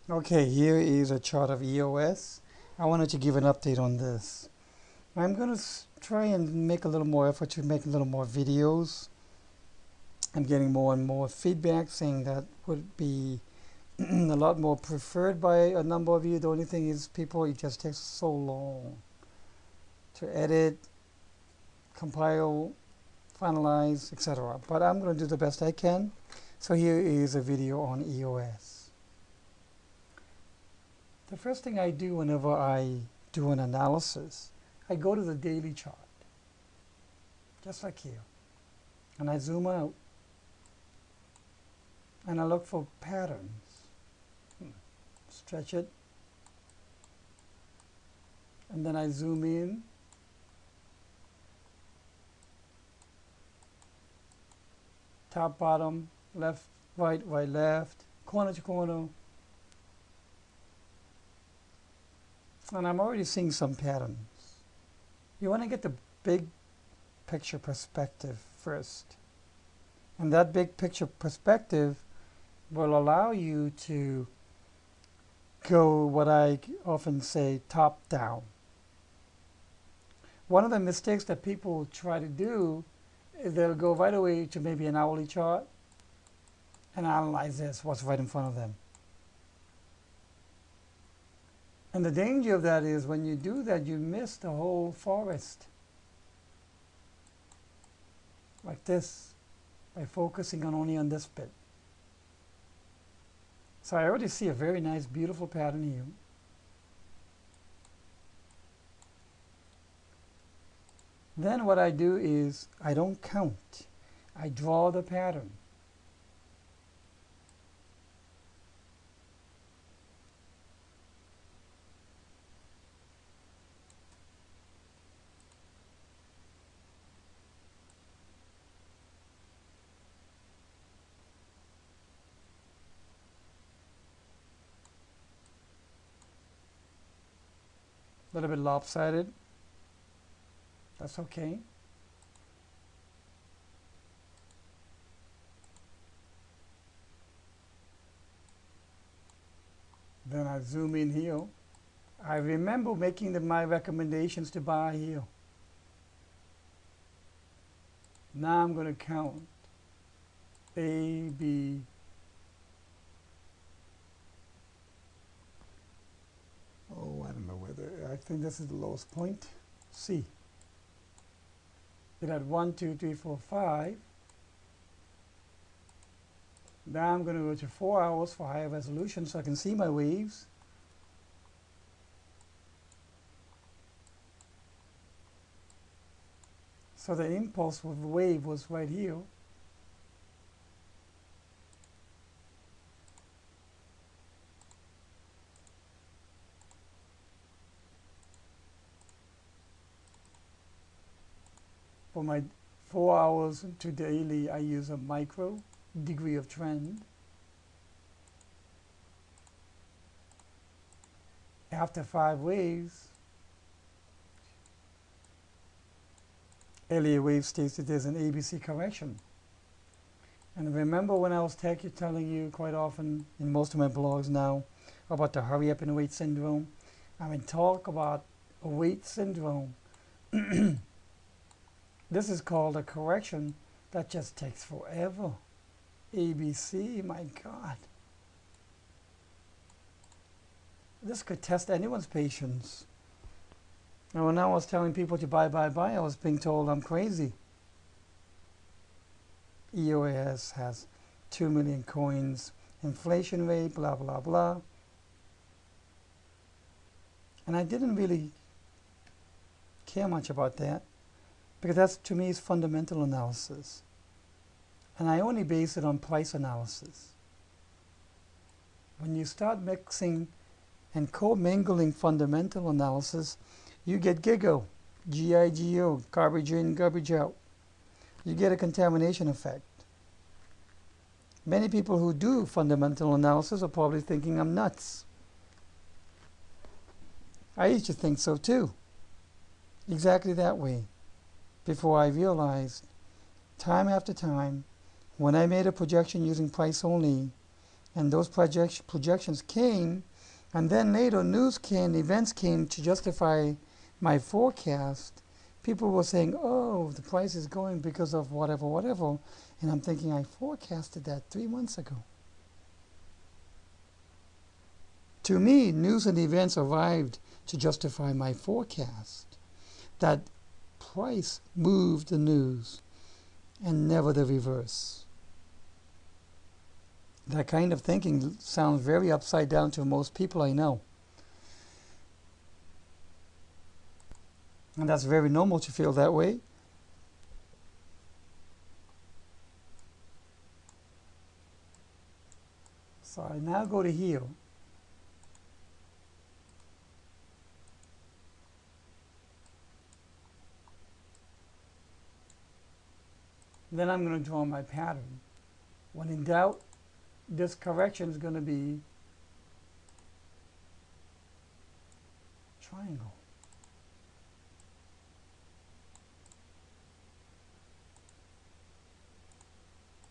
Okay, here is a chart of EOS. I wanted to give an update on this. I'm going to try and make a little more effort to make a little more videos. I'm getting more and more feedback saying that would be a lot more preferred by a number of you. The only thing is people, it just takes so long to edit, compile, finalize, etc. But I'm going to do the best I can. So here is a video on EOS. The first thing I do whenever I do an analysis, I go to the daily chart, just like here, and I zoom out and I look for patterns. Stretch it, and then I zoom in, top, bottom, left, right, right, left, corner to corner, and I'm already seeing some patterns. You want to get the big picture perspective first, and that big picture perspective will allow you to go what I often say top down. One of the mistakes that people try to do is they'll go right away to maybe an hourly chart and analyze this, what's right in front of them. And the danger of that is when you do that, you miss the whole forest. Like this, by focusing only on this bit. So I already see a very nice, beautiful pattern here. Then what I do is I don't count. I draw the pattern. A little bit lopsided. That's okay. Then I zoom in here. I remember making my recommendations to buy here. Now I'm going to count A, B, oh, I don't know whether, I think this is the lowest point, C. It had 1, 2, 3, 4, 5. Now I'm going to go to 4 hours for higher resolution so I can see my waves. So the impulse of the wave was right here. For my 4 hours to daily, I use a micro degree of trend. After 5 waves, Elliott wave states that there's an ABC correction. And remember when I was telling you quite often in most of my blogs now about the hurry up and wait syndrome? I mean, talk about a wait syndrome. This is called a correction that just takes forever. ABC, my God. This could test anyone's patience. And when I was telling people to buy, I was being told I'm crazy. EOS has 2 million coins, inflation rate, blah, blah, blah. And I didn't really care much about that because that's, to me, is fundamental analysis. And I only base it on price analysis. When you start mixing and co-mingling fundamental analysis, you get GIGO, G-I-G-O, garbage in, garbage out. You get a contamination effect. Many people who do fundamental analysis are probably thinking I'm nuts. I used to think so too. Exactly that way. Before I realized, time after time, when I made a projection using price only, and those projections came, and then later news came, events came to justify my forecast. People were saying, oh, the price is going because of whatever, whatever. And I'm thinking, I forecasted that 3 months ago. To me, news and events arrived to justify my forecast. That price moved the news and never the reverse. That kind of thinking sounds very upside down to most people I know. And that's very normal to feel that way. So I now go to here. Then I'm going to draw my pattern. When in doubt, this correction is going to be triangle.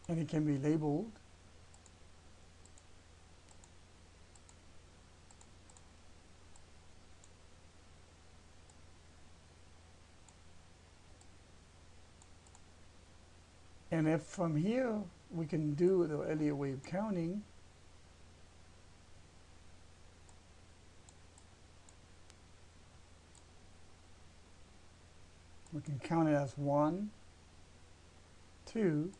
And it can be labeled and if from here we can do the Elliott wave counting, we can count it as 1, 2,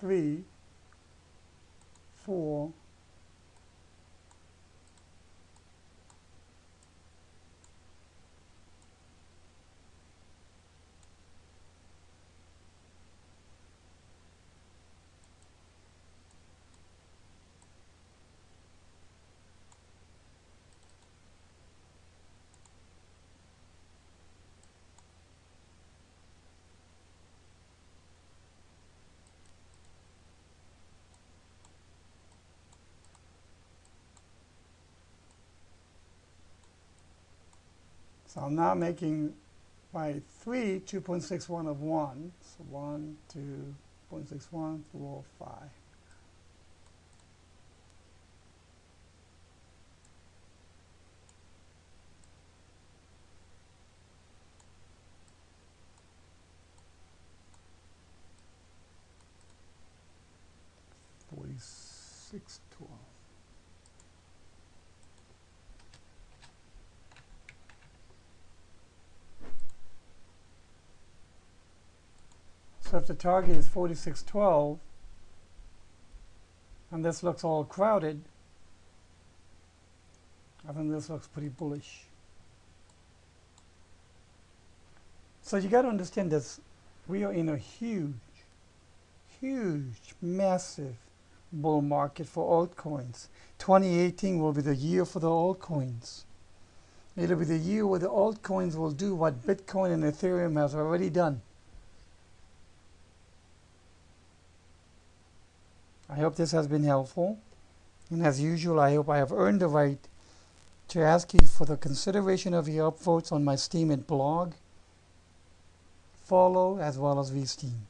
3, 4, So I'm now making by 3, 2.61 of 1. So 1, 2.61, 4, 5. $46.12. So if the target is 46.12 and this looks all crowded, I think this looks pretty bullish. So you got to understand this. We are in a huge, massive bull market for altcoins. 2018 will be the year for the altcoins. It'll be the year where the altcoins will do what Bitcoin and Ethereum has already done. I hope this has been helpful. And as usual, I hope I have earned the right to ask you for the consideration of your upvotes on my Steemit blog, follow, as well as VSteam.